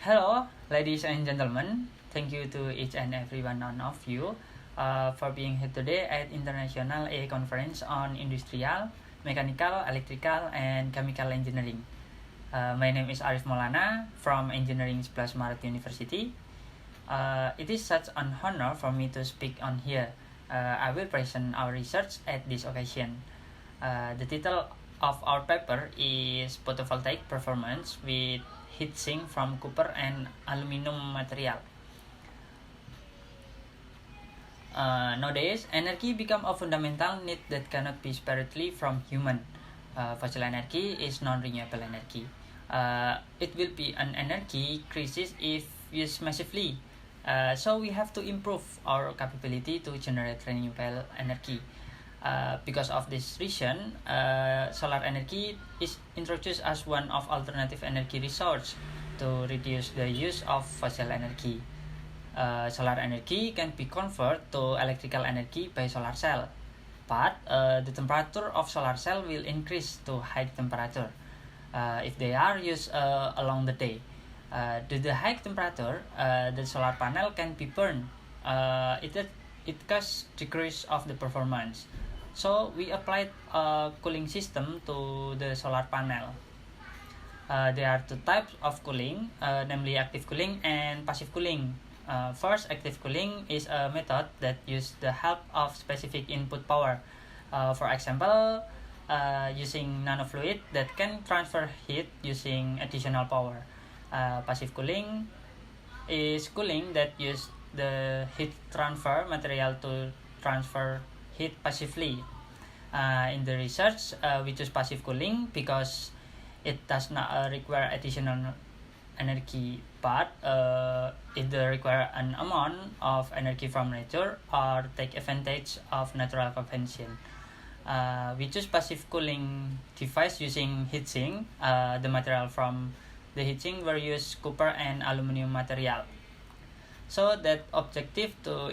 Hello, ladies and gentlemen. Thank you to each and every one of you for being here today at International A Conference on Industrial, Mechanical, Electrical, and Chemical Engineering. My name is Arif Maulana from Engineering 11 Maret University. It is such an honor for me to speak on here. I will present our research at this occasion. The title of our paper is Photovoltaic Performance with Heatsink from copper and aluminum material. Nowadays, energy become a fundamental need that cannot be separately from human. Fossil energy is non-renewable energy. It will be an energy crisis if used massively. So we have to improve our capability to generate renewable energy. Because of this reason, solar energy is introduced as one of alternative energy resource to reduce the use of fossil energy. Solar energy can be converted to electrical energy by solar cell, but the temperature of solar cell will increase to high temperature if they are used along the day. Due to the high temperature, the solar panel can be burned. It causes decrease of the performance. So we applied a cooling system to the solar panel. There are two types of cooling, namely active cooling and passive cooling. First, active cooling is a method that uses the help of specific input power. For example, using nanofluid that can transfer heat using additional power. Passive cooling is cooling that uses the heat transfer material to transfer heat passively. In the research, we choose passive cooling because it does not require additional energy, but it requires an amount of energy from nature or take advantage of natural convention. We choose passive cooling device using heatsink. The material from the heatsink were used copper and aluminum material. So that objective to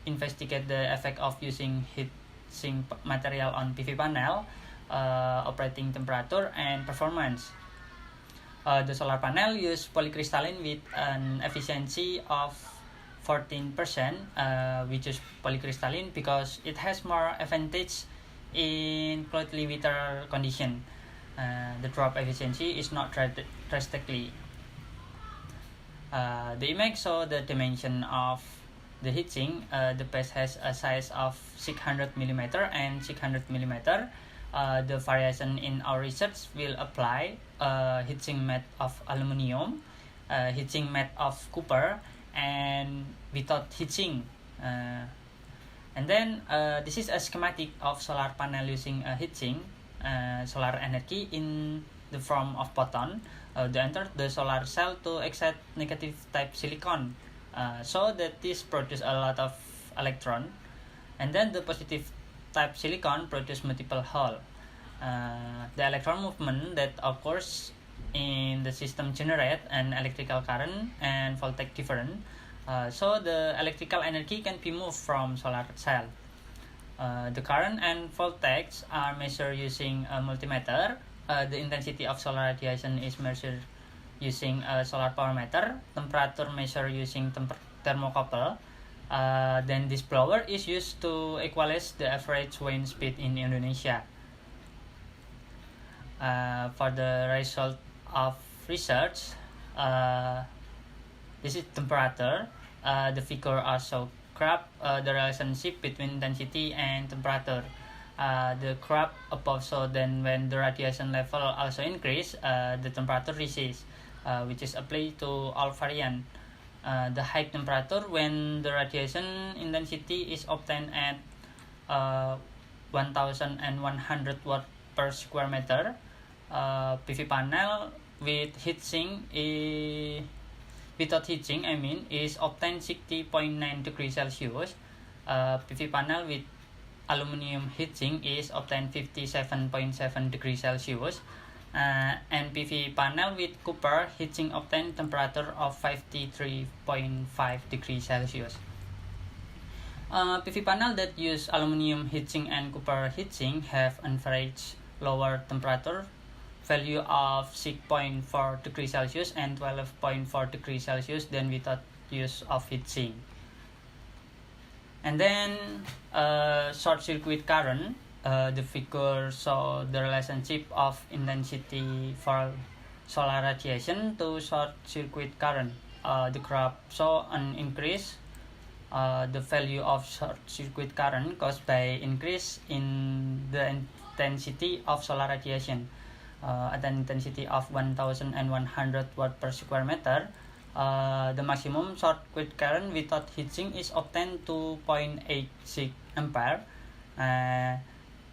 investigate the effect of using heatsink material on PV panel, operating temperature and performance. The solar panel use polycrystalline with an efficiency of 14%. We choose polycrystalline because it has more advantage in closely weather condition. The drop efficiency is not drastically. The image shows the dimension of the heatsink. The base has a size of 600 mm and 600 mm. The variation in our research will apply heatsink made of aluminum, heatsink made of copper, and without heatsink. And then this is a schematic of solar panel using a heatsink. Solar energy in the form of photon. They enter the solar cell to excite negative type silicon, so that this produce a lot of electron, and then the positive type silicon produce multiple hole. The electron movement that occurs in the system generate an electrical current and voltage difference. So the electrical energy can be moved from solar cell. The current and voltage are measured using a multimeter. The intensity of solar radiation is measured using a solar power meter. Temperature measured using thermocouple. Then this blower is used to equalize the average wind speed in Indonesia. For the result of research, this is temperature. The figure also graph the relationship between intensity and temperature. The graph above shows then when the radiation level also increase, the temperature rises, which is applied to all variant. The high temperature when the radiation intensity is obtained at 1100 watt per square meter. PV panel with heatsink without heatsink is obtained 60.9 degrees Celsius. PV panel with aluminum heatsink is obtained 57.7 degrees Celsius. And PV panel with copper heatsink obtained temperature of 53.5 degrees Celsius. PV panel that use aluminum heatsink and copper heatsink have an average lower temperature value of 6.4 degrees Celsius and 12.4 degrees Celsius, then without use of heatsink. And then short circuit current, the figure show the relationship of intensity for solar radiation to short circuit current. The graph show an increase the value of short circuit current caused by increase in the intensity of solar radiation. At an intensity of 1100 watt per square meter, the maximum short circuit current without heatsink is obtained to 0.86 ampere.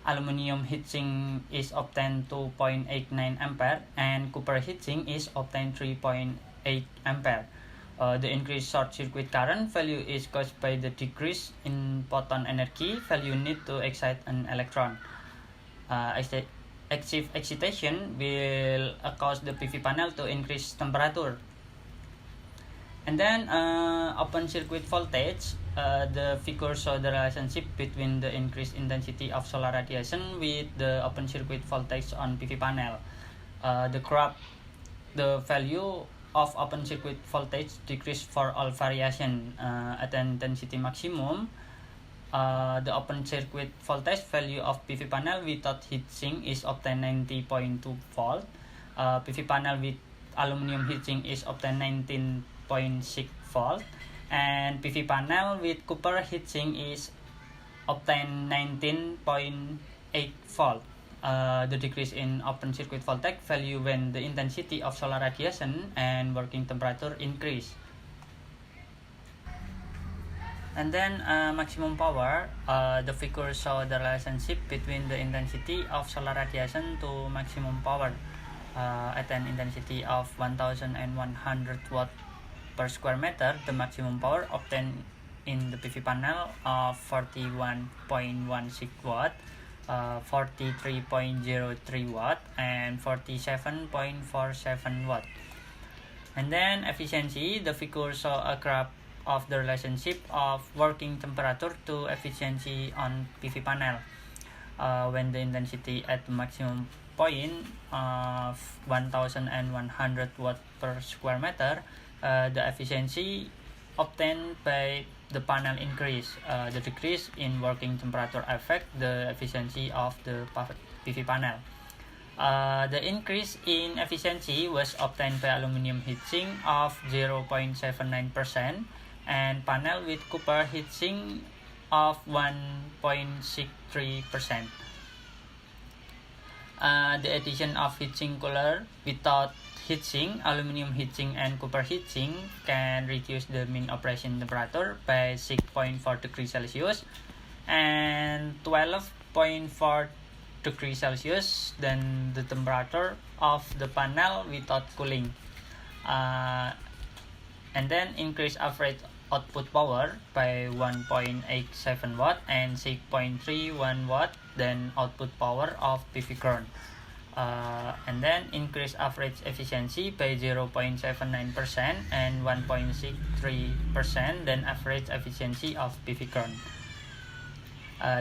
Aluminium heatsink is obtained to 0.89 ampere, and copper heatsink is obtained 3.8 ampere. The increased short circuit current value is caused by the decrease in photon energy value need to excite an electron. Active excitation will cause the PV panel to increase temperature. And then open circuit voltage, the figure shows the relationship between the increased intensity of solar radiation with the open circuit voltage on PV panel. The graph, the value of open circuit voltage decrease for all variation. At an intensity maximum, the open circuit voltage value of PV panel without heatsink is obtained 90.2 volt. PV panel with aluminum heatsink is obtained 19.6 volt, and PV panel with copper heatsink is obtained 19.8 volt. The decrease in open circuit voltage value when the intensity of solar radiation and working temperature increase. And then maximum power, the figure show the relationship between the intensity of solar radiation to maximum power. At an intensity of 1100 watt per square meter, the maximum power obtained in the PV panel of 41.16 watt, 43.03 watt, and 47.47 watt. And then efficiency, the figure show a graph of the relationship of working temperature to efficiency on PV panel. When the intensity at the maximum point of 1100 watt per square meter, the efficiency obtained by the panel increase. The decrease in working temperature affect the efficiency of the PV panel. The increase in efficiency was obtained by aluminum heatsink of 0.79% and panel with copper heatsink of 1.63%. The addition of heatsink cooler without heatsink, aluminum heatsink and copper heatsink can reduce the mean operation temperature by 6.4 degrees Celsius and 12.4 degrees Celsius than the temperature of the panel without cooling. And then increase average output power by 1.87 watt and 6.31 watt than output power of PV ground. And then increase average efficiency by 0.79% and 1.63% than average efficiency of PV ground.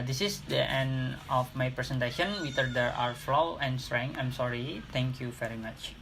This is the end of my presentation. Whether there are flaw and strength, I'm sorry. Thank you very much.